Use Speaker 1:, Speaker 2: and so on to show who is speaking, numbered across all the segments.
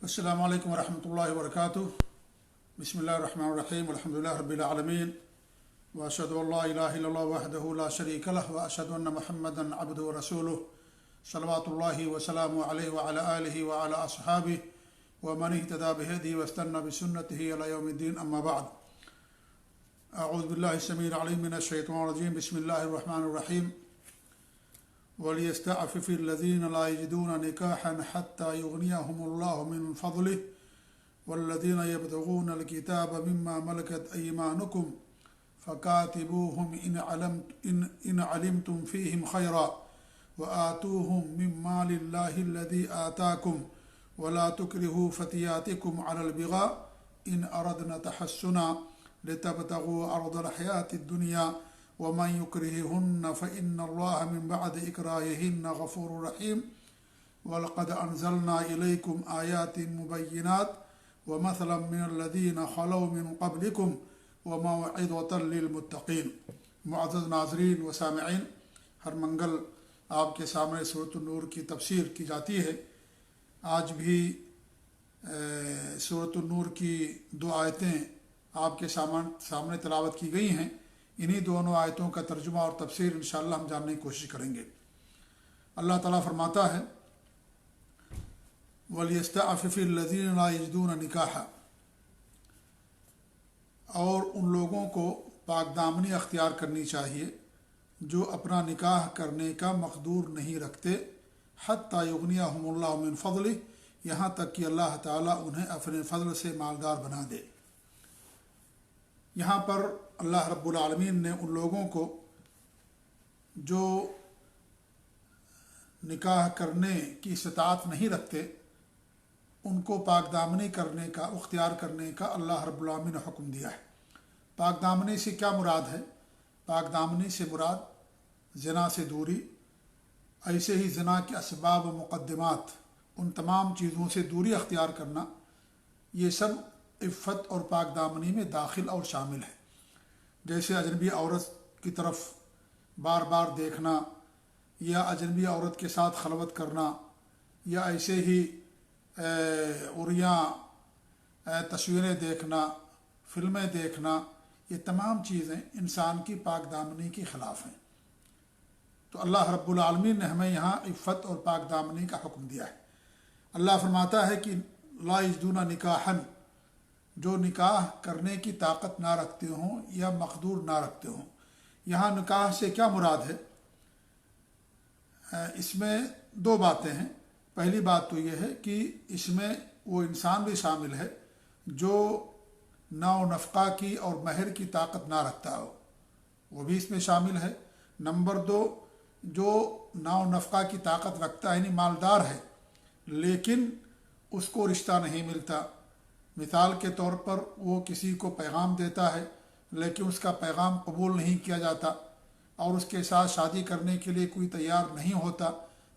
Speaker 1: السلام علیکم ورحمۃ اللہ وبرکاتہ۔ بسم اللہ الرحمن الرحیم، الحمدللہ رب العالمین، واشہد ان لا الہ الا اللہ وحدہ لا شریک لہ، واشہد ان محمدا عبدہ ورسولہ، صلوات اللہ وسلامہ علیہ وعلی آلہ وعلی اصحابہ ومن اہتدی بہدیہ واستنى بسنتہ الی یوم الدین، اما بعد۔ اعوذ باللہ السمیع العلیم من الشیطان الرجیم، بسم اللہ الرحمن الرحیم۔ وَلْيَسْتَعْفِفِ الَّذِينَ لَا يَجِدُونَ نِكَاحًا حَتَّى يُغْنِيَهُمُ اللَّهُ مِنْ فَضْلِهِ وَالَّذِينَ يَبْتَغُونَ الْكِتَابَ مِمَّا مَلَكَتْ أَيْمَانُكُمْ فَكَاتِبُوهُمْ إِنْ عَلِمْتُمْ فِيهِمْ خَيْرًا وَآتُوهُمْ مِنْ مَالِ اللَّهِ الَّذِي آتَاكُمْ وَلَا تُكْرِهُوا فَتِيَاتِكُمْ عَلَى الْبِغَاءِ إِنْ أَرَدْنَ تَحَسُّنًا لِتَبْتَغُوا عَرْضَ الْحَيَاةِ الدُّنْيَا وَمَنْ يُكْرِهِهُنَّ فَإِنَّ اللَّهَ مِنْ بَعْدِ إِكْرَاهِهِنَّ غَفُورٌ رَحِيمٌ۔ وَلَقَدْ أَنزَلْنَا إِلَيْكُمْ آيَاتٍ مُبَيِّنَاتٍ وَمَثَلًا مِنَ الَّذِينَ خَلَوْا مِنْ قَبْلِكُمْ وَمَوْعِظَةً لِلْمُتَّقِينَ۔ معزز ناظرین و سامعین، ہر منگل آپ کے سامنے سورۃ النور کی تفسیر کی جاتی ہے۔ آج بھی سورۃ النور کی دو آیتیں آپ کے سامنے تلاوت کی گئی ہیں۔ انہی دونوں آیتوں کا ترجمہ اور تفسیر انشاءاللہ ہم جاننے کی کوشش کریں گے۔ اللہ تعالیٰ فرماتا ہے وَلْيَسْتَعْفِفِ الَّذِينَ لَا يَجِدُونَ نِكَاحًا، اور ان لوگوں کو پاک دامنی اختیار کرنی چاہیے جو اپنا نکاح کرنے کا مقدور نہیں رکھتے، حَتَّى يُغْنِيَهُمُ اللَّهُ مِنْ فَضْلِهِ، یہاں تک کہ اللہ تعالیٰ انہیں اپنے فضل سے مالدار بنا دے۔ یہاں پر اللہ رب العالمین نے ان لوگوں کو جو نکاح کرنے کی استطاعت نہیں رکھتے، ان کو پاک دامنی کرنے کا، اختیار کرنے کا اللہ رب العالمین نے حکم دیا ہے۔ پاک دامنی سے کیا مراد ہے؟ پاک دامنی سے مراد زنا سے دوری، ایسے ہی زنا کے اسباب و مقدمات، ان تمام چیزوں سے دوری اختیار کرنا، یہ سب عفت اور پاک دامنی میں داخل اور شامل ہے۔ جیسے اجنبی عورت کی طرف بار بار دیکھنا، یا اجنبی عورت کے ساتھ خلوت کرنا، یا ایسے ہی عریاں تصویریں دیکھنا، فلمیں دیکھنا، یہ تمام چیزیں انسان کی پاک دامنی کے خلاف ہیں۔ تو اللہ رب العالمین نے ہمیں یہاں عفت اور پاک دامنی کا حکم دیا ہے۔ اللہ فرماتا ہے کہ لا یجدون نکاحً، جو نکاح کرنے کی طاقت نہ رکھتے ہوں یا مقدور نہ رکھتے ہوں۔ یہاں نکاح سے کیا مراد ہے؟ اس میں دو باتیں ہیں۔ پہلی بات تو یہ ہے کہ اس میں وہ انسان بھی شامل ہے جو نو نفقہ کی اور مہر کی طاقت نہ رکھتا ہو، وہ بھی اس میں شامل ہے۔ نمبر دو، جو نو نفقہ کی طاقت رکھتا ہے، یعنی مالدار ہے، لیکن اس کو رشتہ نہیں ملتا۔ مثال کے طور پر وہ کسی کو پیغام دیتا ہے لیکن اس کا پیغام قبول نہیں کیا جاتا، اور اس کے ساتھ شادی کرنے کے لیے کوئی تیار نہیں ہوتا،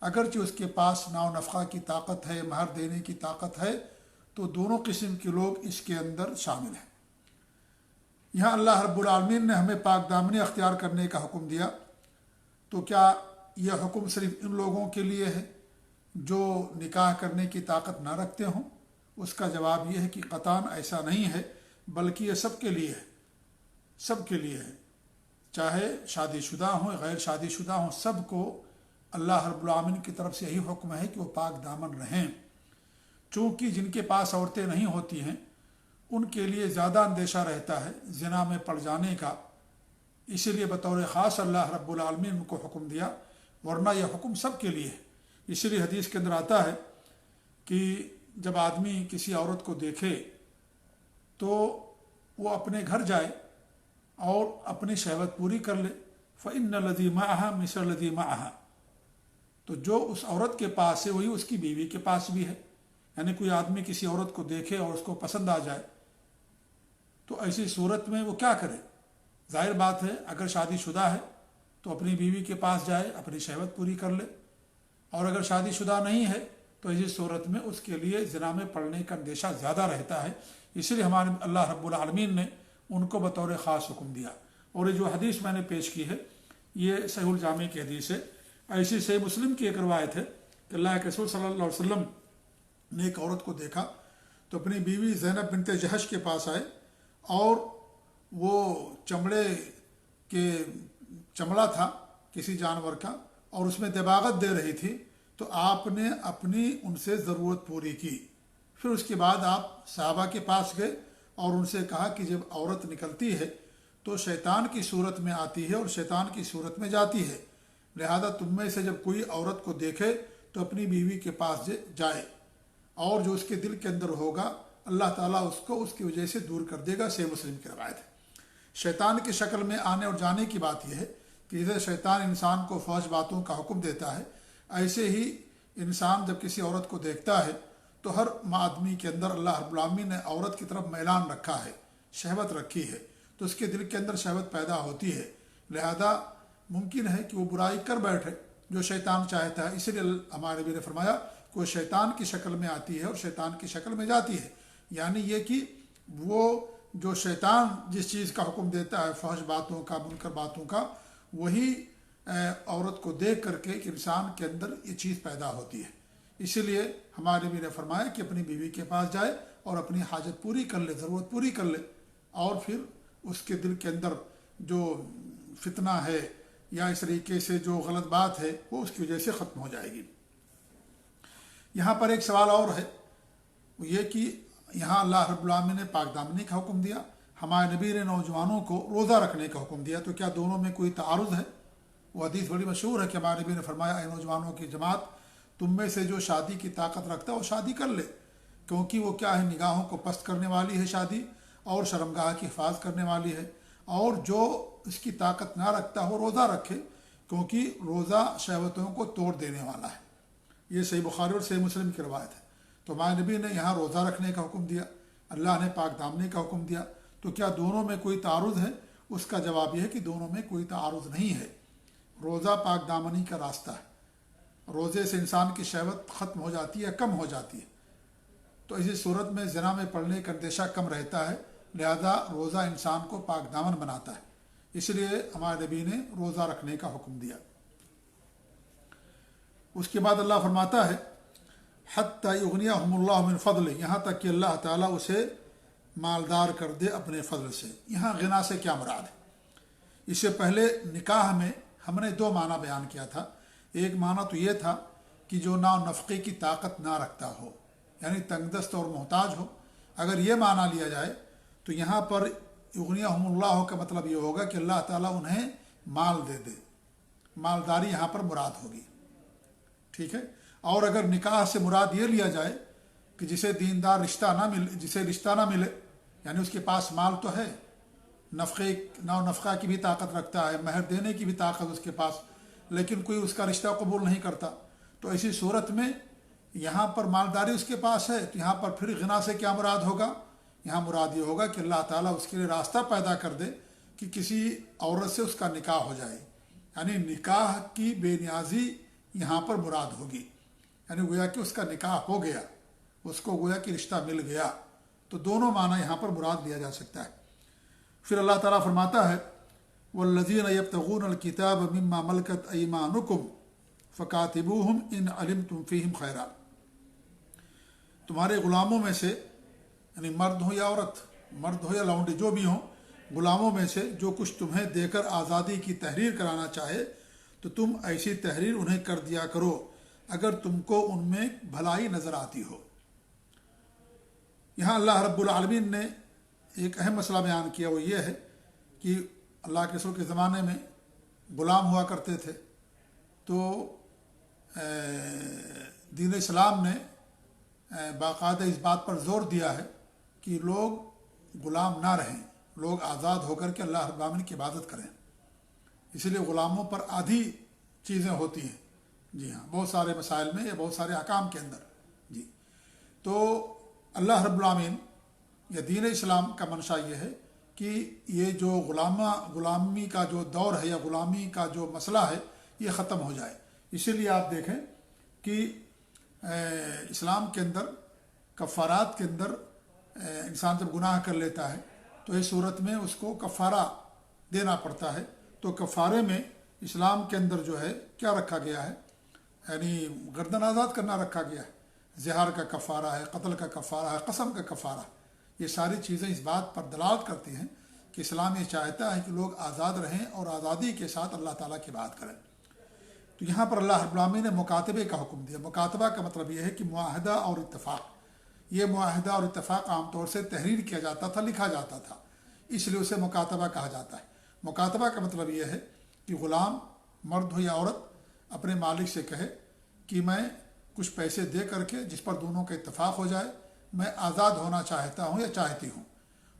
Speaker 1: اگرچہ اس کے پاس نو نفقہ کی طاقت ہے، مہر دینے کی طاقت ہے، تو دونوں قسم کے لوگ اس کے اندر شامل ہیں۔ یہاں اللہ رب العالمین نے ہمیں پاک دامنی اختیار کرنے کا حکم دیا، تو کیا یہ حکم صرف ان لوگوں کے لیے ہے جو نکاح کرنے کی طاقت نہ رکھتے ہوں؟ اس کا جواب یہ ہے کہ قطعاً ایسا نہیں ہے، بلکہ یہ سب کے لیے ہے، سب کے لیے ہے، چاہے شادی شدہ ہوں غیر شادی شدہ ہوں، سب کو اللہ رب العالمین کی طرف سے یہی حکم ہے کہ وہ پاک دامن رہیں۔ چونکہ جن کے پاس عورتیں نہیں ہوتی ہیں ان کے لیے زیادہ اندیشہ رہتا ہے زنا میں پڑ جانے کا، اسی لیے بطور خاص اللہ رب العالمین ان کو حکم دیا، ورنہ یہ حکم سب کے لیے ہے۔ اسی لیے حدیث کے اندر آتا ہے کہ جب آدمی کسی عورت کو دیکھے تو وہ اپنے گھر جائے اور اپنی شہوت پوری کر لے، فَإِنَّ الَّذِي مَعَهَا مِثْلُ الَّذِي مَعَهَا، تو جو اس عورت کے پاس ہے وہی اس کی بیوی کے پاس بھی ہے۔ یعنی کوئی آدمی کسی عورت کو دیکھے اور اس کو پسند آ جائے تو ایسی صورت میں وہ کیا کرے؟ ظاہر بات ہے اگر شادی شدہ ہے تو اپنی بیوی کے پاس جائے، اپنی شہوت پوری کر لے، اور اگر شادی شدہ نہیں ہے تو ایسی صورت میں اس کے لیے زنا میں پڑنے کا اندیشہ زیادہ رہتا ہے۔ اس لیے ہمارے اللہ رب العالمین نے ان کو بطور خاص حکم دیا۔ اور یہ جو حدیث میں نے پیش کی ہے یہ صحیح الجامع کی حدیث ہے۔ ایسی صحیح مسلم کی ایک روایت ہے کہ اللہ کے رسول صلی اللہ علیہ وسلم نے ایک عورت کو دیکھا تو اپنی بیوی زینب بنت جہش کے پاس آئے اور وہ چمڑے کے چمڑا تھا کسی جانور کا اور اس میں دباغت دے رہی تھی، تو آپ نے اپنی ان سے ضرورت پوری کی۔ پھر اس کے بعد آپ صحابہ کے پاس گئے اور ان سے کہا کہ جب عورت نکلتی ہے تو شیطان کی صورت میں آتی ہے اور شیطان کی صورت میں جاتی ہے، لہذا تم میں سے جب کوئی عورت کو دیکھے تو اپنی بیوی کے پاس جائے، اور جو اس کے دل کے اندر ہوگا اللہ تعالیٰ اس کو اس کی وجہ سے دور کر دے گا۔ صحیح مسلم کی روایت ہے۔ شیطان کی شکل میں آنے اور جانے کی بات یہ ہے کہ جیسے شیطان انسان کو فحش باتوں کا حکم دیتا ہے، ایسے ہی انسان جب کسی عورت کو دیکھتا ہے تو ہر آدمی کے اندر اللہ رب العالمین نے عورت کی طرف میلان رکھا ہے، شہوت رکھی ہے، تو اس کے دل کے اندر شہوت پیدا ہوتی ہے، لہذا ممکن ہے کہ وہ برائی کر بیٹھے جو شیطان چاہتا ہے۔ اسی لیے ہمارے نبی نے فرمایا کہ وہ شیطان کی شکل میں آتی ہے اور شیطان کی شکل میں جاتی ہے، یعنی یہ کہ وہ جو شیطان جس چیز کا حکم دیتا ہے فحش باتوں کا، منکر باتوں کا، وہی عورت کو دیکھ کر کے ایک انسان کے اندر یہ چیز پیدا ہوتی ہے۔ اسی لیے ہمارے نبی نے فرمایا کہ اپنی بیوی کے پاس جائے اور اپنی حاجت پوری کر لے، ضرورت پوری کر لے، اور پھر اس کے دل کے اندر جو فتنہ ہے یا اس طریقے سے جو غلط بات ہے وہ اس کی وجہ سے ختم ہو جائے گی۔ یہاں پر ایک سوال اور ہے، وہ یہ کہ یہاں اللہ رب العالمین نے پاک دامنی کا حکم دیا، ہمارے نبی نے نوجوانوں کو روزہ رکھنے کا حکم دیا، تو کیا دونوں میں کوئی تعارض ہے؟ وہ حدیث بڑی مشہور ہے کہ ہمارے نبی نے فرمایا اے نوجوانوں کی جماعت، تم میں سے جو شادی کی طاقت رکھتا ہے وہ شادی کر لے، کیونکہ وہ کیا ہے، نگاہوں کو پست کرنے والی ہے شادی، اور شرمگاہ کی حفاظت کرنے والی ہے۔ اور جو اس کی طاقت نہ رکھتا ہو روزہ رکھے، کیونکہ روزہ شہوتوں کو توڑ دینے والا ہے۔ یہ صحیح بخاری اور صحیح مسلم کی روایت ہے۔ تو ہمارے نبی نے یہاں روزہ رکھنے کا حکم دیا، اللہ نے پاک دامنی کا حکم دیا، تو کیا دونوں میں کوئی تعارض ہے؟ اس کا جواب یہ ہے کہ دونوں میں کوئی تعارض نہیں ہے۔ روزہ پاک دامنی کا راستہ ہے، روزے سے انسان کی شہوت ختم ہو جاتی ہے، کم ہو جاتی ہے، تو اسی صورت میں زنا میں پڑنے کا اندیشہ کم رہتا ہے، لہذا روزہ انسان کو پاک دامن بناتا ہے، اس لیے ہمارے نبی نے روزہ رکھنے کا حکم دیا۔ اس کے بعد اللہ فرماتا ہے حتی یغنیہم اللہ من فضل، یہاں تک کہ اللہ تعالیٰ اسے مالدار کر دے اپنے فضل سے۔ یہاں غنا سے کیا مراد ہے؟ اس سے پہلے نکاح میں ہم نے دو معنی بیان کیا تھا۔ ایک معنی تو یہ تھا کہ جو نا نفقے کی طاقت نہ رکھتا ہو، یعنی تنگ دست اور محتاج ہو، اگر یہ معنی لیا جائے تو یہاں پر یغنیہم اللہ کا مطلب یہ ہوگا کہ اللہ تعالیٰ انہیں مال دے دے، مالداری یہاں پر مراد ہوگی، ٹھیک ہے۔ اور اگر نکاح سے مراد یہ لیا جائے کہ جسے دیندار رشتہ نہ ملے، جسے رشتہ نہ ملے، یعنی اس کے پاس مال تو ہے، نفقے نا نفقہ کی بھی طاقت رکھتا ہے، مہر دینے کی بھی طاقت اس کے پاس، لیکن کوئی اس کا رشتہ قبول نہیں کرتا، تو ایسی صورت میں یہاں پر مالداری اس کے پاس ہے، تو یہاں پر پھر غنا سے کیا مراد ہوگا؟ یہاں مراد یہ ہوگا کہ اللہ تعالیٰ اس کے لیے راستہ پیدا کر دے کہ کسی عورت سے اس کا نکاح ہو جائے، یعنی نکاح کی بے نیازی یہاں پر مراد ہوگی، یعنی گویا کہ اس کا نکاح ہو گیا، اس کو گویا کہ رشتہ مل گیا، تو دونوں معنی یہاں پر مراد لیا جا سکتا ہے۔ پھر اللہ تعالیٰ فرماتا ہے والذین یبتغون الکتاب مما ملکت ایمانکم فکاتبوہم ان علمتم فیہم خیرا، تمہارے غلاموں میں سے، یعنی مرد ہو یا عورت، مرد ہو یا لونڈی، جو بھی ہوں، غلاموں میں سے جو کچھ تمہیں دے کر آزادی کی تحریر کرانا چاہے تو تم ایسی تحریر انہیں کر دیا کرو اگر تم کو ان میں بھلائی نظر آتی ہو۔ یہاں اللہ رب العالمین نے ایک اہم مسئلہ بیان کیا، وہ یہ ہے کہ اللہ کے رسول کے زمانے میں غلام ہوا کرتے تھے، تو دین اسلام نے باقاعدہ اس بات پر زور دیا ہے کہ لوگ غلام نہ رہیں، لوگ آزاد ہو کر کے اللہ رب العالمین کی عبادت کریں، اسی لیے غلاموں پر آدھی چیزیں ہوتی ہیں، جی ہاں، بہت سارے مسائل میں یا بہت سارے احکام کے اندر، جی۔ تو اللہ رب العالمین یا دین اسلام کا منشا یہ ہے کہ یہ جو غلامی کا جو دور ہے یا غلامی کا جو مسئلہ ہے یہ ختم ہو جائے۔ اسی لیے آپ دیکھیں کہ اسلام کے اندر کفارات کے اندر انسان جب گناہ کر لیتا ہے تو اس صورت میں اس کو کفارہ دینا پڑتا ہے، تو کفارے میں اسلام کے اندر جو ہے کیا رکھا گیا ہے، یعنی گردن آزاد کرنا رکھا گیا ہے، زہار کا کفارہ ہے، قتل کا کفارہ ہے، قسم کا کفارہ، یہ ساری چیزیں اس بات پر دلالت کرتی ہیں کہ اسلام یہ چاہتا ہے کہ لوگ آزاد رہیں اور آزادی کے ساتھ اللہ تعالیٰ کی بات کریں۔ تو یہاں پر اللہ رب العالمین نے مکاتبے کا حکم دیا۔ مکاتبہ کا مطلب یہ ہے کہ معاہدہ اور اتفاق۔ یہ معاہدہ اور اتفاق عام طور سے تحریر کیا جاتا تھا، لکھا جاتا تھا، اس لیے اسے مکاتبہ کہا جاتا ہے۔ مکاتبہ کا مطلب یہ ہے کہ غلام مرد ہو یا عورت اپنے مالک سے کہے کہ میں کچھ پیسے دے کر کے، جس پر دونوں کا اتفاق ہو جائے، میں آزاد ہونا چاہتا ہوں یا چاہتی ہوں،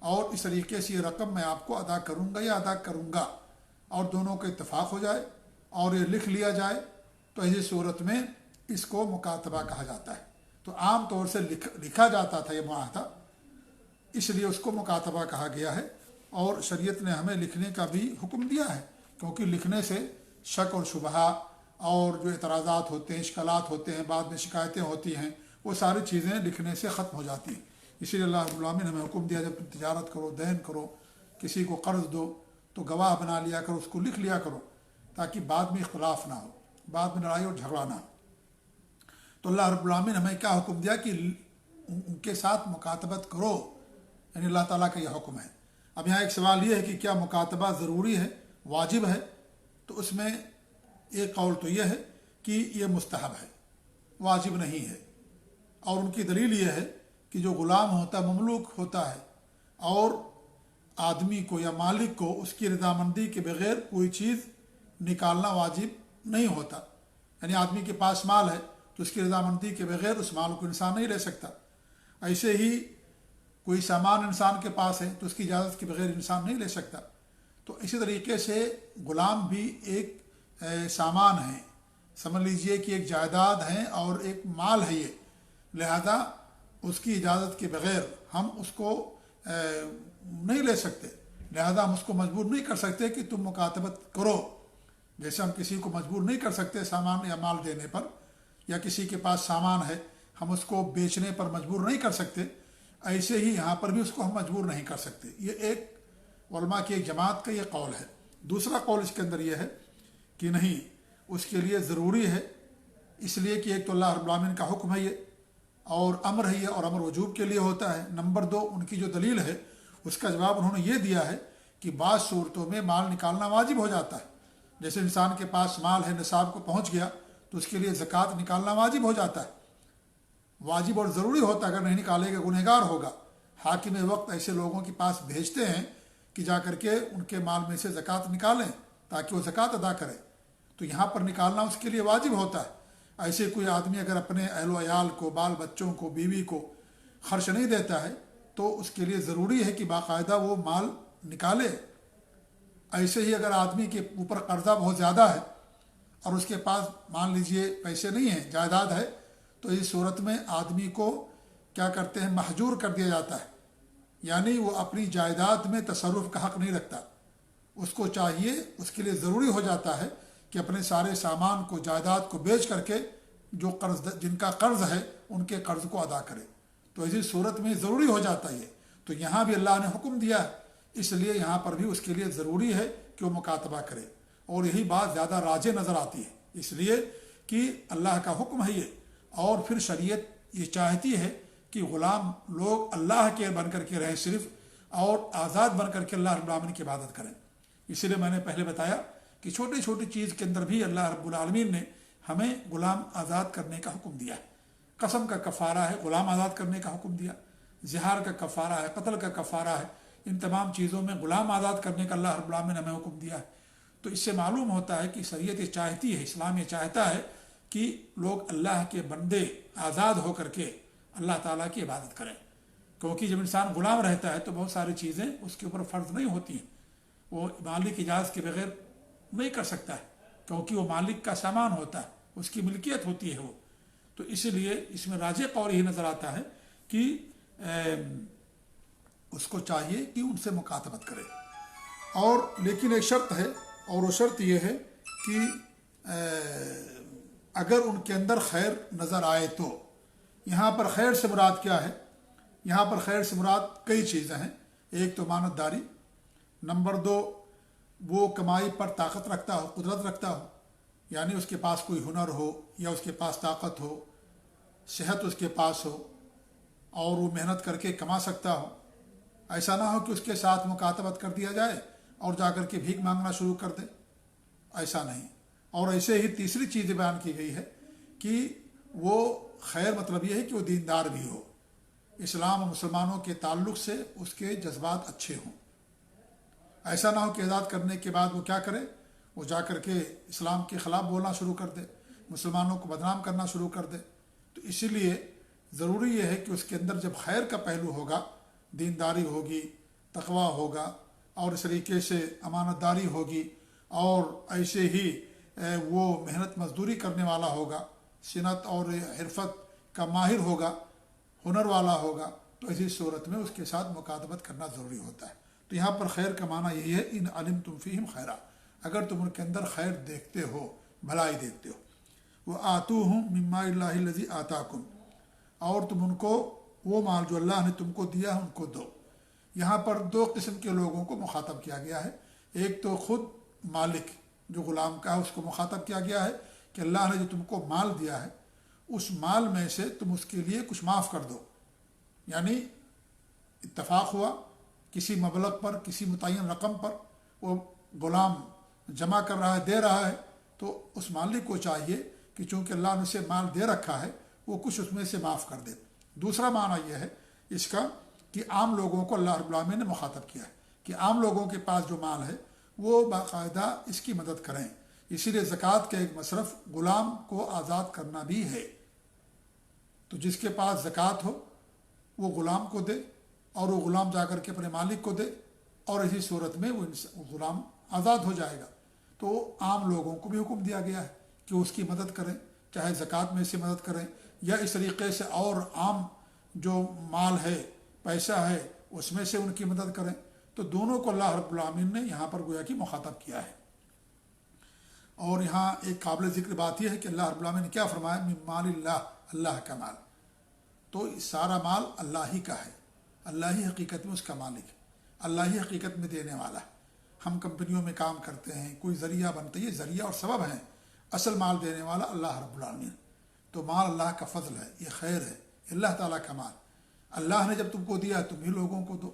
Speaker 1: اور اس طریقے سے یہ رقم میں آپ کو ادا کروں گا یا ادا کروں گا، اور دونوں کا اتفاق ہو جائے اور یہ لکھ لیا جائے، تو ایسی صورت میں اس کو مکاتبہ کہا جاتا ہے۔ تو عام طور سے لکھا جاتا تھا یہ معاہدہ، اس لیے اس کو مکاتبہ کہا گیا ہے، اور شریعت نے ہمیں لکھنے کا بھی حکم دیا ہے، کیونکہ لکھنے سے شک اور شبہہ اور جو اعتراضات ہوتے ہیں، اشکالات ہوتے ہیں، بعد میں شکایتیں ہوتی ہیں، وہ ساری چیزیں لکھنے سے ختم ہو جاتی ہیں۔ اسی لیے اللہ رب العالمین نے ہمیں حکم دیا، جب تم تجارت کرو، دین کرو، کسی کو قرض دو تو گواہ بنا لیا کرو، اس کو لکھ لیا کرو، تاکہ بعد میں اختلاف نہ ہو، بعد میں لڑائی اور جھگڑا نہ ہو۔ تو اللہ رب العالمین نے ہمیں کیا حکم دیا کہ ان کے ساتھ مکاتبت کرو، یعنی اللہ تعالیٰ کا یہ حکم ہے۔ اب یہاں ایک سوال یہ ہے کہ کیا مکاتبہ ضروری ہے، واجب ہے؟ تو اس میں ایک قول تو یہ ہے کہ یہ مستحب ہے، واجب نہیں ہے، اور ان کی دلیل یہ ہے کہ جو غلام ہوتا ہے، مملوک ہوتا ہے، اور آدمی کو یا مالک کو اس کی رضامندی کے بغیر کوئی چیز نکالنا واجب نہیں ہوتا۔ یعنی آدمی کے پاس مال ہے تو اس کی رضامندی کے بغیر اس مال کو انسان نہیں لے سکتا۔ ایسے ہی کوئی سامان انسان کے پاس ہے تو اس کی اجازت کے بغیر انسان نہیں لے سکتا۔ تو اسی طریقے سے غلام بھی ایک سامان ہے، سمجھ لیجئے کہ ایک جائیداد ہے اور ایک مال ہے یہ، لہذا اس کی اجازت کے بغیر ہم اس کو نہیں لے سکتے، لہذا ہم اس کو مجبور نہیں کر سکتے کہ تم مکاتبت کرو۔ جیسے ہم کسی کو مجبور نہیں کر سکتے سامان یا مال دینے پر، یا کسی کے پاس سامان ہے ہم اس کو بیچنے پر مجبور نہیں کر سکتے، ایسے ہی یہاں پر بھی اس کو ہم مجبور نہیں کر سکتے۔ یہ ایک علماء کی ایک جماعت کا یہ قول ہے۔ دوسرا قول اس کے اندر یہ ہے کہ نہیں، اس کے لیے ضروری ہے، اس لیے کہ ایک تو اللہ رب العالمین کا حکم ہے یہ، اور امر ہے یہ، اور امر وجوب کے لیے ہوتا ہے۔ نمبر دو، ان کی جو دلیل ہے اس کا جواب انہوں نے یہ دیا ہے کہ بعض صورتوں میں مال نکالنا واجب ہو جاتا ہے۔ جیسے انسان کے پاس مال ہے، نصاب کو پہنچ گیا تو اس کے لیے زکوٰۃ نکالنا واجب ہو جاتا ہے، واجب اور ضروری ہوتا ہے، اگر نہیں نکالے گا گنہگار ہوگا۔ حاکم وقت ایسے لوگوں کے پاس بھیجتے ہیں کہ جا کر کے ان کے مال میں سے زکوٰۃ نکالیں تاکہ وہ زکوٰۃ ادا کرے، تو یہاں پر نکالنا اس کے لیے واجب ہوتا ہے۔ ایسے کوئی آدمی اگر اپنے اہل و عیال کو، بال بچوں کو، بیوی کو خرچ نہیں دیتا ہے تو اس کے لیے ضروری ہے کہ باقاعدہ وہ مال نکالے۔ ایسے ہی اگر آدمی کے اوپر قرضہ بہت زیادہ ہے اور اس کے پاس مان لیجئے پیسے نہیں ہیں، جائیداد ہے، تو اس صورت میں آدمی کو کیا کرتے ہیں، محجور کر دیا جاتا ہے، یعنی وہ اپنی جائیداد میں تصرف کا حق نہیں رکھتا۔ اس کو چاہیے، اس کے لیے ضروری ہو جاتا ہے کہ اپنے سارے سامان کو، جائیداد کو بیچ کر کے جو جن کا قرض ہے ان کے قرض کو ادا کرے۔ تو اسی صورت میں ضروری ہو جاتا ہے یہ۔ تو یہاں بھی اللہ نے حکم دیا ہے، اس لیے یہاں پر بھی اس کے لیے ضروری ہے کہ وہ مکاتبہ کرے، اور یہی بات زیادہ راجح نظر آتی ہے، اس لیے کہ اللہ کا حکم ہے یہ، اور پھر شریعت یہ چاہتی ہے کہ غلام لوگ اللہ کے بن کر کے رہیں صرف، اور آزاد بن کر کے اللہ رب العالمین کی عبادت کریں۔ اسی لیے میں نے پہلے بتایا کہ چھوٹی چھوٹی چیز کے اندر بھی اللہ رب العالمین نے ہمیں غلام آزاد کرنے کا حکم دیا ہے۔ قسم کا کفارہ ہے، غلام آزاد کرنے کا حکم دیا، زہار کا کفارہ ہے، قتل کا کفارہ ہے، ان تمام چیزوں میں غلام آزاد کرنے کا اللہ رب العالمین نے ہمیں حکم دیا ہے۔ تو اس سے معلوم ہوتا ہے کہ شریعت یہ چاہتی ہے، اسلام یہ چاہتا ہے کہ لوگ اللہ کے بندے آزاد ہو کر کے اللہ تعالیٰ کی عبادت کریں، کیونکہ جب انسان غلام رہتا ہے تو بہت ساری چیزیں اس کے اوپر فرض نہیں ہوتی ہیں، وہ مالک کی اجازت کے بغیر نہیں کر سکتا ہے، کیونکہ وہ مالک کا سامان ہوتا ہے، اس کی ملکیت ہوتی ہے وہ۔ تو اس لیے اس میں راجح قول یہی نظر آتا ہے کہ اس کو چاہیے کہ ان سے مکاتبت کرے، اور لیکن ایک شرط ہے، اور وہ شرط یہ ہے کہ اگر ان کے اندر خیر نظر آئے تو۔ یہاں پر خیر سے مراد کیا ہے؟ یہاں پر خیر سے مراد کئی چیزیں ہیں۔ ایک تو امانت داری، نمبر دو وہ کمائی پر طاقت رکھتا ہو، قدرت رکھتا ہو، یعنی اس کے پاس کوئی ہنر ہو یا اس کے پاس طاقت ہو، صحت اس کے پاس ہو اور وہ محنت کر کے کما سکتا ہو، ایسا نہ ہو کہ اس کے ساتھ مکاتبت کر دیا جائے اور جا کر کے بھیک مانگنا شروع کر دے، ایسا نہیں۔ اور ایسے ہی تیسری چیز بیان کی گئی ہے کہ وہ خیر مطلب یہ ہے کہ وہ دیندار بھی ہو، اسلام اور مسلمانوں کے تعلق سے اس کے جذبات اچھے ہوں۔ ایسا نہ ہو کہ آزاد کرنے کے بعد وہ کیا کرے، وہ جا کر کے اسلام کے خلاف بولنا شروع کر دے، مسلمانوں کو بدنام کرنا شروع کر دے۔ تو اسی لیے ضروری یہ ہے کہ اس کے اندر جب خیر کا پہلو ہوگا، دینداری ہوگی، تقویٰ ہوگا، اور اس طریقے سے امانت داری ہوگی، اور ایسے ہی وہ محنت مزدوری کرنے والا ہوگا، صنعت اور حرفت کا ماہر ہوگا، ہنر والا ہوگا، تو ایسی صورت میں اس کے ساتھ مکاتبت کرنا ضروری ہوتا ہے۔ تو یہاں پر خیر کا معنی یہی ہے، ان علمتم فیہم خیرا، اگر تم ان کے اندر خیر دیکھتے ہو، بھلائی دیکھتے ہو۔ وآتوہم من ماء اللہ الذی آتاکم، اور تم ان کو وہ مال جو اللہ نے تم کو دیا ہے ان کو دو۔ یہاں پر دو قسم کے لوگوں کو مخاطب کیا گیا ہے، ایک تو خود مالک جو غلام کا ہے اس کو مخاطب کیا گیا ہے کہ اللہ نے جو تم کو مال دیا ہے اس مال میں سے تم اس کے لیے کچھ معاف کر دو، یعنی اتفاق ہوا کسی مبلغ پر، کسی متعین رقم پر وہ غلام جمع کر رہا ہے، دے رہا ہے، تو اس مالک کو چاہیے کہ چونکہ اللہ نے اسے مال دے رکھا ہے وہ کچھ اس میں سے معاف کر دے۔ دوسرا معنی یہ ہے اس کا کہ عام لوگوں کو اللہ رب العالمین نے مخاطب کیا ہے کہ عام لوگوں کے پاس جو مال ہے وہ باقاعدہ اس کی مدد کریں۔ اسی لیے زکوٰۃ کا ایک مصرف غلام کو آزاد کرنا بھی ہے، تو جس کے پاس زکوٰۃ ہو وہ غلام کو دے اور وہ غلام جا کر کے اپنے مالک کو دے، اور اسی صورت میں وہ غلام آزاد ہو جائے گا۔ تو عام لوگوں کو بھی حکم دیا گیا ہے کہ اس کی مدد کریں، چاہے زکوٰۃ میں سے مدد کریں یا اس طریقے سے اور عام جو مال ہے، پیسہ ہے، اس میں سے ان کی مدد کریں۔ تو دونوں کو اللہ رب العالمین نے یہاں پر گویا کہ مخاطب کیا ہے۔ اور یہاں ایک قابل ذکر بات یہ ہے کہ اللہ رب العالمین نے کیا فرمایا، من مال اللہ، اللہ کا مال، تو سارا مال اللہ ہی کا ہے، اللہ ہی حقیقت میں اس کا مالک ہے، اللہ ہی حقیقت میں دینے والا ہے۔ ہم کمپنیوں میں کام کرتے ہیں، کوئی ذریعہ بنتا ہے، یہ ذریعہ اور سبب ہیں، اصل مال دینے والا اللہ رب العالمین۔ تو مال اللہ کا فضل ہے، یہ خیر ہے، اللہ تعالیٰ کا مال اللہ نے جب تم کو دیا تم ہی لوگوں کو دو۔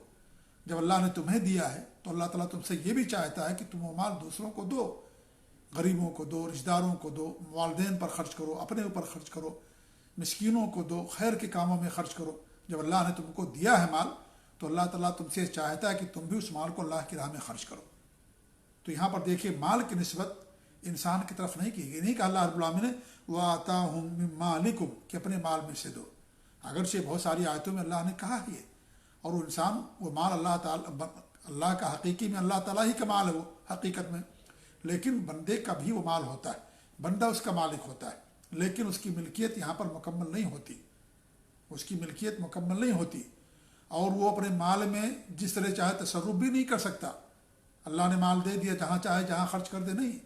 Speaker 1: جب اللہ نے تمہیں دیا ہے تو اللہ تعالیٰ تم سے یہ بھی چاہتا ہے کہ تم وہ مال دوسروں کو دو، غریبوں کو دو، رشتہ داروں کو دو، والدین پر خرچ کرو، اپنے اوپر خرچ کرو، مسکینوں کو دو، خیر کے کاموں میں خرچ کرو۔ جب اللہ نے تم کو دیا ہے مال تو اللہ تعالیٰ تم سے چاہتا ہے کہ تم بھی اس مال کو اللہ کی راہ میں خرچ کرو۔ تو یہاں پر دیکھیے مال کی نسبت انسان کی طرف نہیں کی گئی، نہیں کہ اللہ رب العالمین نے وَآتَاهُم مِّن مَالِكُمْ کہ اپنے مال میں سے دو، اگرچہ بہت ساری آیتوں میں اللہ نے کہا ہی ہے، اور وہ انسان وہ مال اللہ کا حقیقی میں اللہ تعالیٰ ہی کا مال ہے وہ حقیقت میں، لیکن بندے کا بھی وہ مال ہوتا ہے، بندہ اس کا مالک ہوتا ہے، لیکن اس کی ملکیت یہاں پر مکمل نہیں ہوتی، اس کی ملکیت مکمل نہیں ہوتی، اور وہ اپنے مال میں جس طرح چاہے تصرف بھی نہیں کر سکتا۔ اللہ نے مال دے دیا، جہاں چاہے جہاں خرچ کر دے، نہیں،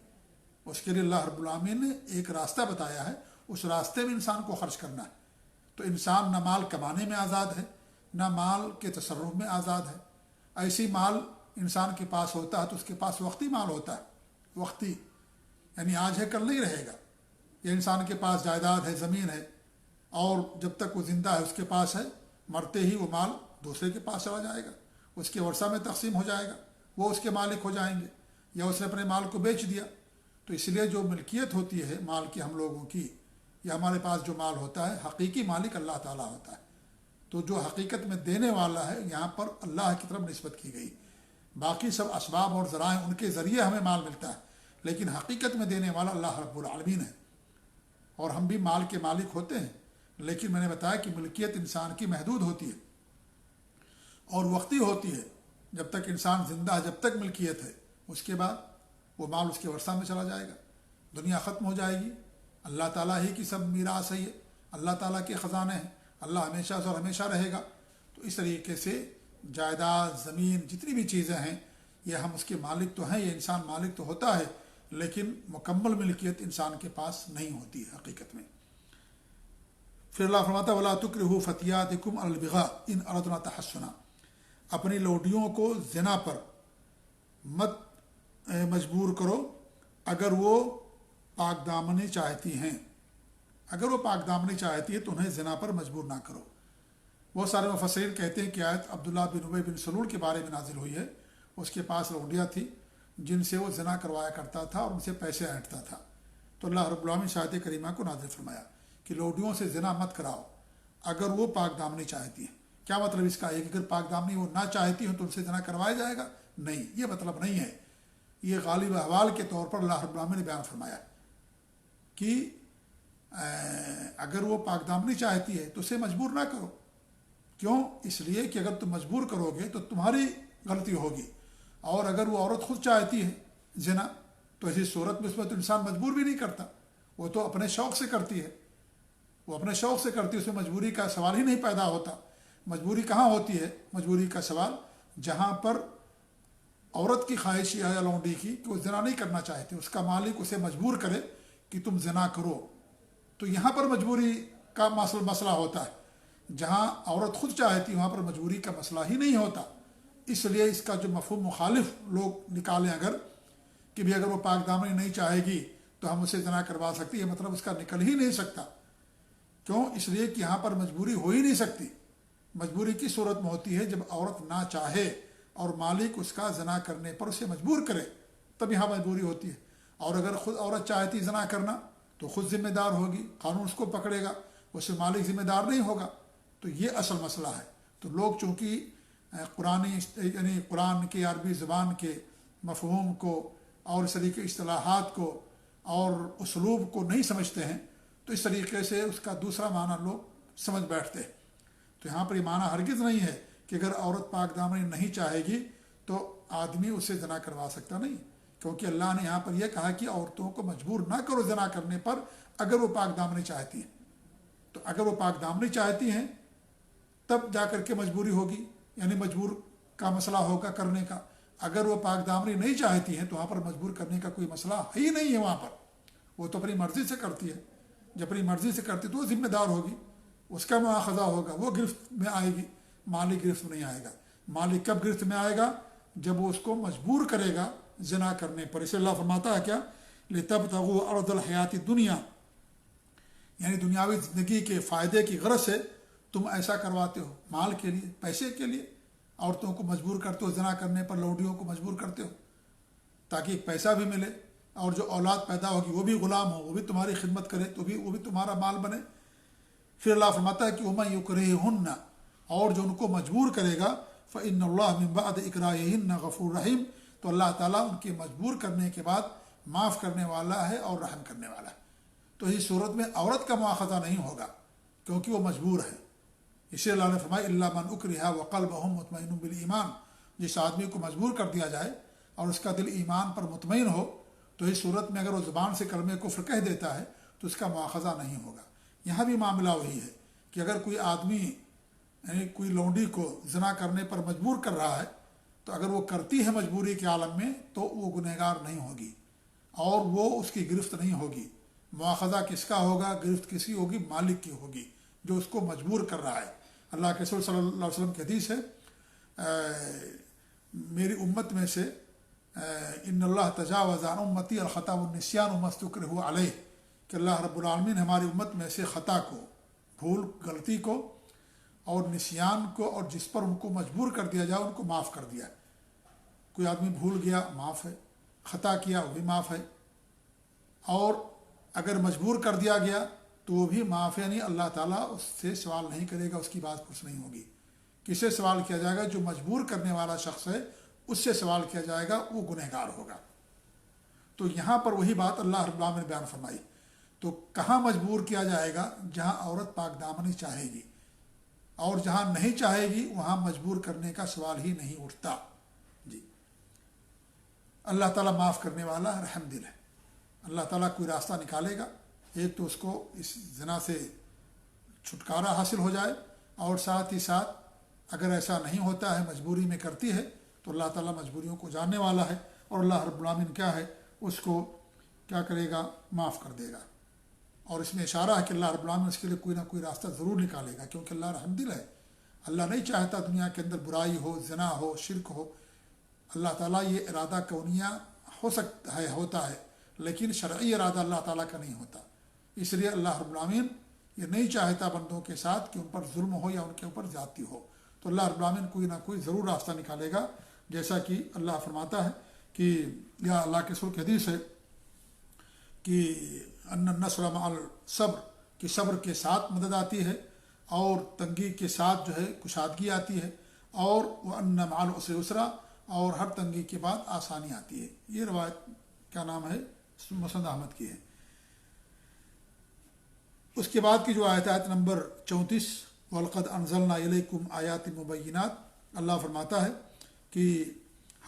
Speaker 1: اس کے لیے اللہ رب العالمین نے ایک راستہ بتایا ہے، اس راستے میں انسان کو خرچ کرنا ہے۔ تو انسان نہ مال کمانے میں آزاد ہے، نہ مال کے تصرف میں آزاد ہے۔ ایسی مال انسان کے پاس ہوتا ہے تو اس کے پاس وقتی مال ہوتا ہے، وقتی، یعنی آج ہے کل نہیں رہے گا۔ یہ انسان کے پاس جائیداد ہے، زمین ہے، اور جب تک وہ زندہ ہے اس کے پاس ہے، مرتے ہی وہ مال دوسرے کے پاس چلا جائے گا، اس کے ورثہ میں تقسیم ہو جائے گا، وہ اس کے مالک ہو جائیں گے، یا اس نے اپنے مال کو بیچ دیا۔ تو اس لیے جو ملکیت ہوتی ہے مال کی ہم لوگوں کی، یا ہمارے پاس جو مال ہوتا ہے، حقیقی مالک اللہ تعالیٰ ہوتا ہے۔ تو جو حقیقت میں دینے والا ہے یہاں پر اللہ کی طرف نسبت کی گئی، باقی سب اسباب اور ذرائع ان کے ذریعے ہمیں مال ملتا ہے، لیکن حقیقت میں دینے والا اللہ رب العالمین ہے۔ اور ہم بھی مال کے مالک ہوتے ہیں، لیکن میں نے بتایا کہ ملکیت انسان کی محدود ہوتی ہے اور وقتی ہوتی ہے۔ جب تک انسان زندہ ہے، جب تک ملکیت ہے، اس کے بعد وہ مال اس کے ورثہ میں چلا جائے گا، دنیا ختم ہو جائے گی۔ اللہ تعالیٰ ہی کی سب میراث ہے، یہ اللہ تعالیٰ کے خزانے ہیں، اللہ ہمیشہ سے اور ہمیشہ رہے گا۔ تو اس طریقے سے جائیداد، زمین، جتنی بھی چیزیں ہیں، یہ ہم اس کے مالک تو ہیں، یہ انسان مالک تو ہوتا ہے، لیکن مکمل ملکیت انسان کے پاس نہیں ہوتی ہے حقیقت میں۔ پھر اللہ فرماتا ہے وَلَا تُكْرِهُوا فَتِيَاتِكُمْ عَلَى الْبِغَاءِ إِنْ أَرَدْنَا تَحَصُّنًا، اپنی لوڈیوں کو زنا پر مت مجبور کرو اگر وہ پاک دامنی چاہتی ہیں، اگر وہ پاک دامنی چاہتی ہے تو انہیں زنا پر مجبور نہ کرو۔ بہت سارے مفسرین کہتے ہیں کہ آیت عبداللہ بن ابی بن سلول کے بارے میں نازل ہوئی ہے۔ اس کے پاس لونڈیاں تھی جن سے وہ زنا کروایا کرتا تھا اور ان سے پیسے اینٹتا تھا، تو اللہ رب العالمین نے آیت کریمہ کو نازل فرمایا کہ لونڈیوں سے زنا مت کراؤ اگر وہ پاک دامنی چاہتی ہیں۔ کیا مطلب اس کا ہے کہ اگر پاک دامنی وہ نہ چاہتی ہوں تو ان سے زنا کروایا جائے گا؟ نہیں، یہ مطلب نہیں ہے۔ یہ غالب احوال کے طور پر اللہ رب العالمین نے بیان فرمایا کہ اگر وہ پاک دامنی چاہتی ہے تو اسے مجبور نہ کرو۔ کیوں؟ اس لیے کہ اگر تم مجبور کرو گے تو تمہاری غلطی ہوگی، اور اگر وہ عورت خود چاہتی ہے زنا تو ایسی صورت میں اس میں تو انسان مجبور بھی نہیں کرتا، وہ تو اپنے شوق سے کرتی ہے، وہ اپنے شوق سے کرتی ہے، اس میں مجبوری کا سوال ہی نہیں پیدا ہوتا۔ مجبوری کہاں ہوتی ہے؟ مجبوری کا سوال جہاں پر عورت کی خواہش ہے یا لونڈی کی کہ وہ زنا نہیں کرنا چاہتی، اس کا مالک اسے مجبور کرے کہ تم زنا کرو، تو یہاں پر مجبوری کا مسئلہ ہوتا ہے۔ جہاں عورت خود چاہتی ہے وہاں پر مجبوری کا مسئلہ ہی نہیں ہوتا۔ اس لیے اس کا جو مفہوم مخالف لوگ نکالیں اگر کہ بھی اگر وہ پاک دامنی نہیں چاہے گی تو ہم اسے زنا کروا سکتے، یہ مطلب اس کا نکل ہی نہیں سکتا۔ کیوں؟ اس لیے کہ یہاں پر مجبوری ہو ہی نہیں سکتی۔ مجبوری کی صورت میں ہوتی ہے جب عورت نہ چاہے اور مالک اس کا زنا کرنے پر اسے مجبور کرے، تب یہاں مجبوری ہوتی ہے۔ اور اگر خود عورت چاہتی زنا کرنا تو خود ذمہ دار ہوگی، قانون اس کو پکڑے گا، اس سے مالک ذمہ دار نہیں ہوگا۔ تو یہ اصل مسئلہ ہے۔ تو لوگ چونکہ قرآن کی عربی زبان کے مفہوم کو اور اس طریقے اصطلاحات کو اور اسلوب کو نہیں سمجھتے ہیں، تو اس طریقے سے اس کا دوسرا معنی لوگ سمجھ بیٹھتے ہیں۔ تو یہاں پر یہ معنی ہرگز نہیں ہے کہ اگر عورت پاک دامنی نہیں چاہے گی تو آدمی اسے زنا کروا سکتا نہیں، کیونکہ اللہ نے یہاں پر یہ کہا کہ عورتوں کو مجبور نہ کرو زنا کرنے پر اگر وہ پاک دامنی چاہتی ہیں۔ تو اگر وہ پاک دامنی چاہتی ہیں تب جا کر کے مجبوری ہوگی، یعنی مجبور کا مسئلہ ہوگا کرنے کا۔ اگر وہ پاک دامنی نہیں چاہتی ہیں تو وہاں پر مجبور کرنے کا کوئی مسئلہ ہی نہیں ہے۔ وہاں پر وہ تو اپنی مرضی سے کرتی ہے، جب اپنی مرضی سے کرتی تو وہ ذمہ دار ہوگی، اس کا مواخذہ ہوگا، وہ گرفت میں آئے گی، مالک گرفت میں نہیں آئے گا۔ مالک کب گرفت میں آئے گا؟ جب وہ اس کو مجبور کرے گا زنا کرنے پر۔ اسے اللہ فرماتا ہے کیا؟ لِتَبْتَغُوا عَرْضَ الْحَيَاةِ الدُّنْيَا، یعنی دنیاوی زندگی کے فائدے کی غرض سے تم ایسا کرواتے ہو، مال کے لیے، پیسے کے لیے عورتوں کو مجبور کرتے ہو زنا کرنے پر، لوڈیوں کو مجبور کرتے ہو تاکہ ایک پیسہ بھی ملے، اور جو اولاد پیدا ہوگی وہ بھی غلام ہو، وہ بھی تمہاری خدمت کرے، تو وہ بھی تمہارا مال بنے۔ پھر اللہ فرماتا ہے کہ وَمَن يُكْرِههُنَّ، اور جو ان کو مجبور کرے گا فَإِنَّ اللَّهَ مِن بَعْدِ إِكْرَاهِهِنَّ غَفُورٌ رَحِيمٌ، تو اللہ تعالیٰ ان کے مجبور کرنے کے بعد معاف کرنے والا ہے اور رحم کرنے والا ہے۔ تو اس صورت میں عورت کا مواخذہ نہیں ہوگا کیونکہ وہ مجبور ہے۔ اسے اللہ نے فرمایا الا من اکرہ وقلبہ مطمئن بالایمان، جس آدمی کو مجبور کر دیا جائے اور اس کا دل ایمان پر مطمئن ہو تو اس صورت میں اگر وہ زبان سے کلمہ کفر کہہ دیتا ہے تو اس کا مواخذہ نہیں ہوگا۔ یہاں بھی معاملہ وہی ہے کہ اگر کوئی آدمی یعنی کوئی لونڈی کو زنا کرنے پر مجبور کر رہا ہے تو اگر وہ کرتی ہے مجبوری کے عالم میں تو وہ گنہگار نہیں ہوگی اور وہ اس کی گرفت نہیں ہوگی۔ مواخذہ کس کا ہوگا؟ گرفت کس کی ہوگی؟ مالک کی ہوگی جو اس کو مجبور کر رہا ہے۔ اللہ کے رسول صلی اللہ علیہ وسلم کی حدیث ہے میری امت میں سے ان اللہ تجاوز عن امتی الخطا والنسیان وما استکرہوا علیہ، کہ اللہ رب العالمین ہماری امت میں سے خطا کو، بھول غلطی کو اور نسیان کو اور جس پر ان کو مجبور کر دیا جائے ان کو معاف کر دیا۔ کوئی آدمی بھول گیا معاف ہے، خطا کیا وہ بھی معاف ہے، اور اگر مجبور کر دیا گیا تو وہ بھی معاف ہے، یعنی اللہ تعالیٰ اس سے سوال نہیں کرے گا، اس کی بات پوچھ نہیں ہوگی۔ کس سے سوال کیا جائے گا؟ جو مجبور کرنے والا شخص ہے اس سے سوال کیا جائے گا، وہ گنہگار ہوگا۔ تو یہاں پر وہی بات اللہ رب العالمین نے بیان فرمائی۔ تو کہاں مجبور کیا جائے گا؟ جہاں عورت پاک دامنی چاہے گی، اور جہاں نہیں چاہے گی وہاں مجبور کرنے کا سوال ہی نہیں اٹھتا۔ جی، اللہ تعالیٰ معاف کرنے والا رحم دل ہے۔ اللہ تعالیٰ کوئی راستہ نکالے گا، ایک تو اس کو اس زنا سے چھٹکارا حاصل ہو جائے، اور ساتھ ہی ساتھ اگر ایسا نہیں ہوتا ہے مجبوری میں کرتی ہے تو اللہ تعالیٰ مجبوریوں کو جاننے والا ہے، اور اللہ رب العالمین کیا ہے اس کو کیا کرے گا؟ معاف کر دے گا۔ اور اس میں اشارہ ہے کہ اللہ رب العالمین اس کے لیے کوئی نہ کوئی راستہ ضرور نکالے گا، کیونکہ اللہ رحم دل ہے۔ اللہ نہیں چاہتا دنیا کے اندر برائی ہو، زنا ہو، شرک ہو۔ اللہ تعالیٰ یہ ارادہ کونیہ ہو سکتا ہے، ہوتا ہے، لیکن شرعی ارادہ اللہ تعالیٰ کا نہیں ہوتا۔ اس لیے اللہ رب العالمین یہ نہیں چاہتا بندوں کے ساتھ کہ ان پر ظلم ہو یا ان کے اوپر زیادتی ہو، تو اللہ رب العالمین کوئی نہ کوئی ضرور راستہ نکالے گا، جیسا کہ اللہ فرماتا ہے کہ یا اللہ کے رسول کی حدیث ہے کہ ان النصر مع الصبر، کہ صبر کے ساتھ مدد آتی ہے، اور تنگی کے ساتھ جو ہے کشادگی آتی ہے، اور وان مع العسر یسرا، اور ہر تنگی کے بعد آسانی آتی ہے۔ یہ روایت کا نام ہے مسند احمد کی ہے۔ اس کے بعد کی جو آیت نمبر 34، وَلَقَدْ أَنزَلْنَا إِلَيْكُمْ آيَاتٍ مُبَيِّنَاتٍ، اللہ فرماتا ہے کہ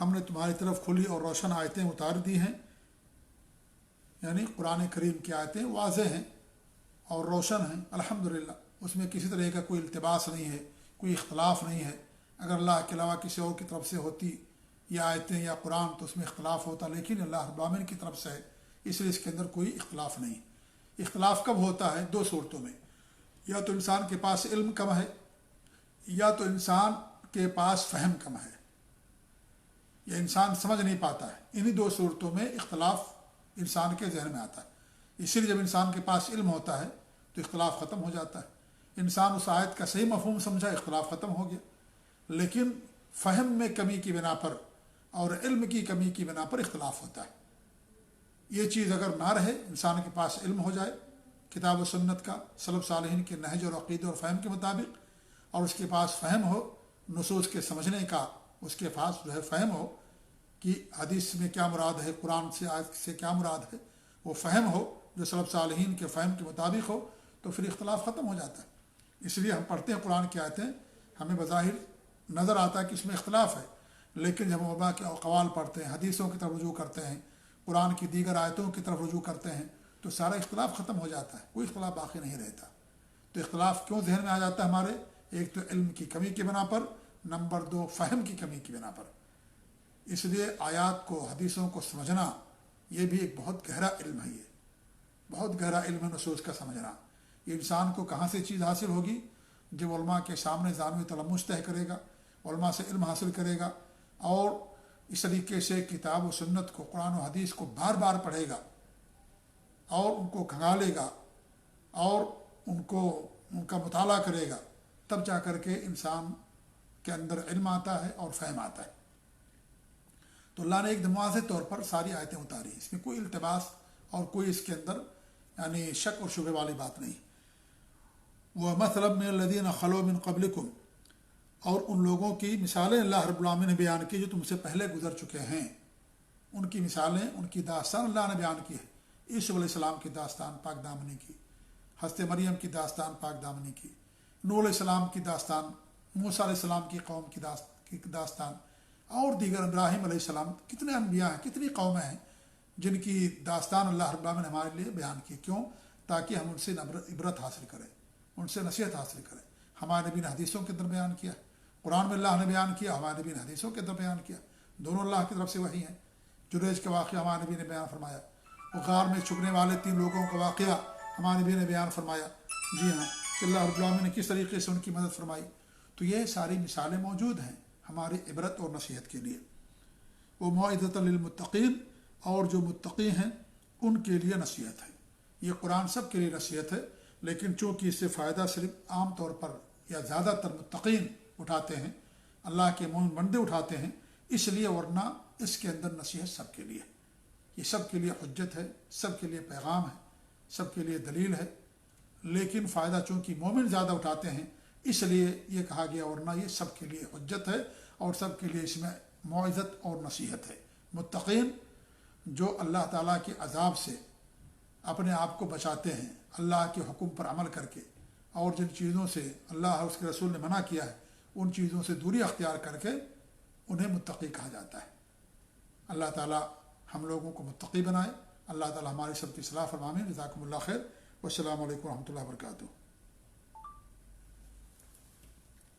Speaker 1: ہم نے تمہاری طرف کھلی اور روشن آیتیں اتار دی ہیں، یعنی قرآن کریم کی آیتیں واضح ہیں اور روشن ہیں الحمدللہ، اس میں کسی طرح کا کوئی التباس نہیں ہے، کوئی اختلاف نہیں ہے۔ اگر اللہ کے علاوہ کسی اور کی طرف سے ہوتی یہ آیتیں یا قرآن تو اس میں اختلاف ہوتا، لیکن اللہ رب العالمین کی طرف سے ہے، اس لیے اس کے اندر کوئی اختلاف نہیں۔ اختلاف کب ہوتا ہے؟ دو صورتوں میں، یا تو انسان کے پاس علم کم ہے، یا تو انسان کے پاس فہم کم ہے، یا انسان سمجھ نہیں پاتا ہے۔ انہی دو صورتوں میں اختلاف انسان کے ذہن میں آتا ہے۔ اسی لیے جب انسان کے پاس علم ہوتا ہے تو اختلاف ختم ہو جاتا ہے، انسان اس آیت کا صحیح مفہوم سمجھا، اختلاف ختم ہو گیا۔ لیکن فہم میں کمی کی بنا پر اور علم کی کمی کی بنا پر اختلاف ہوتا ہے۔ یہ چیز اگر نہ رہے، انسان کے پاس علم ہو جائے کتاب و سنت کا، سلف صالحین کے نہج اور عقیدے اور فہم کے مطابق، اور اس کے پاس فہم ہو نصوص کے سمجھنے کا، اس کے پاس جو ہے فہم ہو کہ حدیث میں کیا مراد ہے، قرآن سے آیت سے کیا مراد ہے، وہ فہم ہو جو سلف صالحین کے فہم کے مطابق ہو، تو پھر اختلاف ختم ہو جاتا ہے۔ اس لیے ہم پڑھتے ہیں قرآن کی آیتیں، ہمیں بظاہر نظر آتا ہے کہ اس میں اختلاف ہے، لیکن جب ہم علماء کے اقوال پڑھتے ہیں، حدیثوں کی طرف رجوع کرتے ہیں، قرآن کی دیگر آیتوں کی طرف رجوع کرتے ہیں، تو سارا اختلاف ختم ہو جاتا ہے، کوئی اختلاف باقی نہیں رہتا۔ تو اختلاف کیوں ذہن میں آ جاتا ہے ہمارے؟ ایک تو علم کی کمی کی بنا پر، نمبر دو فہم کی کمی کی بنا پر۔ اس لیے آیات کو، حدیثوں کو سمجھنا یہ بھی ایک بہت گہرا علم ہے، یہ بہت گہرا علم ہے نصوص کا سمجھنا۔ یہ انسان کو کہاں سے چیز حاصل ہوگی؟ جب علماء کے سامنے ذانوی تلمس طے کرے گا، علماء سے علم حاصل کرے گا، اور اس طریقے سے کتاب و سنت کو، قرآن و حدیث کو بار بار پڑھے گا اور ان کو کھنگالے گا اور ان کا مطالعہ کرے گا، تب جا کر کے انسان کے اندر علم آتا ہے اور فہم آتا ہے۔ تو اللہ نے ایک واضح طور پر ساری آیتیں اتاری، اس میں کوئی التباس اور کوئی اس کے اندر یعنی شک اور شبہ والی بات نہیں۔ وَمَثَلًا مِّنَ الَّذِينَ خَلَوْا مِن قَبْلِكُمْ، اور ان لوگوں کی مثالیں اللہ رب العالمین نے بیان کی جو تم سے پہلے گزر چکے ہیں، ان کی مثالیں، ان کی داستان اللہ نے بیان کی ہے۔ عیسیٰ علیہ السلام کی داستان پاک دامنی کی، حضرت مریم کی داستان پاک دامنی کی، نوح علیہ السلام کی داستان، موسیٰ علیہ السلام کی قوم کی داستان، اور دیگر ابراہیم علیہ السلام، کتنے انبیاء ہیں، کتنی قومیں ہیں جن کی داستان اللہ رب العالمین نے ہمارے لیے بیان کی۔ کیوں؟ تاکہ ہم ان سے عبرت حاصل کریں، ان سے نصیحت حاصل کریں۔ ہمارے نبی نے حدیثوں کے اندر بیان کیا، قرآن میں اللہ نے بیان کیا، ہمارے نبی نے حدیثوں کے اندر بیان کیا، دونوں اللہ کی طرف سے وحی ہیں۔ جریج کا واقعہ ہمارے نبی نے بیان فرمایا، غار میں چھپنے والے 3 لوگوں کا واقعہ ہمارے نبی نے بیان فرمایا، جی ہاں، کہ اللہ رب العالمین نے کس طریقے سے ان کی مدد فرمائی۔ تو یہ ساری مثالیں موجود ہیں ہماری عبرت اور نصیحت کے لیے۔ وہ موعظۃ للمتقین، اور جو متقی ہیں ان کے لیے نصیحت ہے۔ یہ قرآن سب کے لیے نصیحت ہے، لیکن چونکہ اس سے فائدہ صرف عام طور پر یا زیادہ تر متقین اٹھاتے ہیں، اللہ کے مومن بندے اٹھاتے ہیں، اس لیے، ورنہ اس کے اندر نصیحت سب کے لیے، یہ سب کے لیے حجت ہے، سب کے لیے پیغام ہے، سب کے لیے دلیل ہے۔ لیکن فائدہ چونکہ مومن زیادہ اٹھاتے ہیں، اس لیے یہ کہا گیا، ورنہ یہ سب کے لیے حجت ہے اور سب کے لیے اس میں موعظت اور نصیحت ہے۔ متقین جو اللہ تعالیٰ کے عذاب سے اپنے آپ کو بچاتے ہیں اللہ کے حکم پر عمل کر کے، اور جن چیزوں سے اللہ اور اس کے رسول نے منع کیا ہے ان چیزوں سے دوری اختیار کر کے انہیں متقی کہا جاتا ہے۔ اللہ تعالیٰ ہم لوگوں کو متقی بنائے، اللہ تعالیٰ ہماری سب کی اصلاح فرمائے۔ جزاکم اللہ خیر، والسلام علیکم ورحمۃ اللہ وبرکاتہ۔